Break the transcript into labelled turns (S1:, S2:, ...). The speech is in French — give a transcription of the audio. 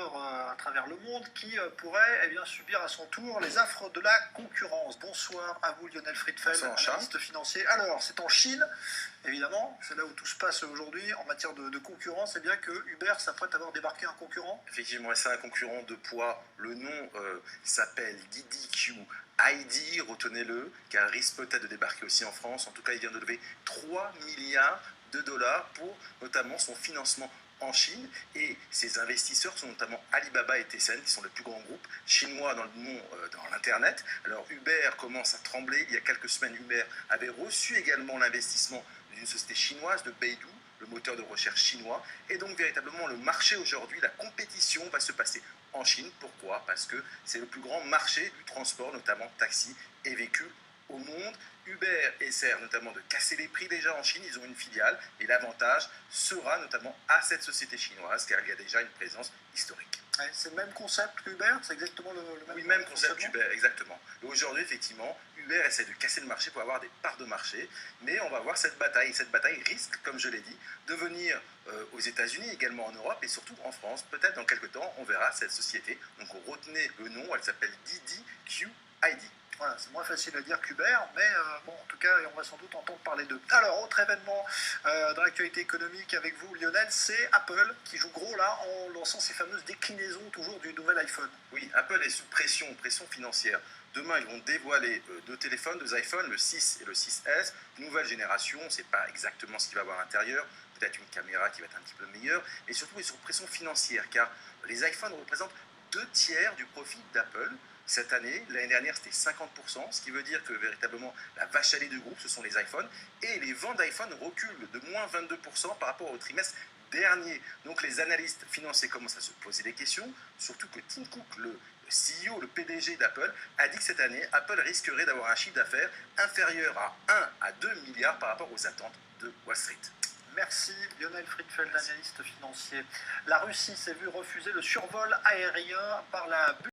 S1: à travers le monde qui pourrait subir à son tour les affres de la concurrence. Bonsoir à vous Lionel Friedfeld, analyste financier. Alors, c'est en Chine, évidemment, c'est là où tout se passe aujourd'hui en matière de concurrence, et bien que Uber s'apprête à avoir débarqué un concurrent.
S2: Effectivement, c'est un concurrent de poids. Le nom s'appelle DiDi ID, retenez-le, car il risque peut-être de débarquer aussi en France. En tout cas, il vient de lever 3 milliards de dollars pour notamment son financement en Chine, et ces investisseurs sont notamment Alibaba et Tencent, qui sont les plus grands groupes chinois dans le monde, dans l'internet. Alors Uber commence à trembler. Il y a quelques semaines, Uber avait reçu également l'investissement d'une société chinoise de Baidu, le moteur de recherche chinois, et donc véritablement le marché aujourd'hui, la compétition va se passer en Chine. Pourquoi? Parce que c'est le plus grand marché du transport, notamment taxi et véhicules au monde. Uber essaie notamment de casser les prix déjà en Chine, ils ont une filiale, et l'avantage sera notamment à cette société chinoise, car il y a déjà une présence historique.
S1: Ouais, c'est le même concept qu'Uber, c'est exactement le même,
S2: oui, même concept qu'Uber, exactement. Et aujourd'hui, effectivement, Uber essaie de casser le marché pour avoir des parts de marché, mais on va voir cette bataille. Cette bataille risque, comme je l'ai dit, de venir aux États-Unis, également en Europe et surtout en France. Peut-être dans quelques temps, on verra cette société. Donc retenez le nom, elle s'appelle DiDi.
S1: Voilà, c'est moins facile à dire qu'Uber, mais bon, en tout cas, on va sans doute entendre parler d'eux. Alors, autre événement dans l'actualité économique avec vous, Lionel, c'est Apple qui joue gros là en lançant ses fameuses déclinaisons toujours du nouvel iPhone.
S2: Oui, Apple est sous pression financière. Demain, ils vont dévoiler deux téléphones, deux iPhones, le 6 et le 6S, nouvelle génération. On ne sait pas exactement ce qu'il va y avoir à l'intérieur. Peut-être une caméra qui va être un petit peu meilleure. Et surtout, ils sont sous pression financière, car les iPhones représentent 2/3 du profit d'Apple. Cette année, l'année dernière, c'était 50%, ce qui veut dire que véritablement, la vache à lait du groupe, ce sont les iPhones. Et les ventes d'iPhone reculent de moins 22% par rapport au trimestre dernier. Donc les analystes financiers commencent à se poser des questions, surtout que Tim Cook, le CEO, le PDG d'Apple, a dit que cette année, Apple risquerait d'avoir un chiffre d'affaires inférieur à 1 à 2 milliards par rapport aux attentes de Wall Street.
S1: Merci Lionel Friedfeld, analyste financier. La Russie s'est vue refuser le survol aérien par la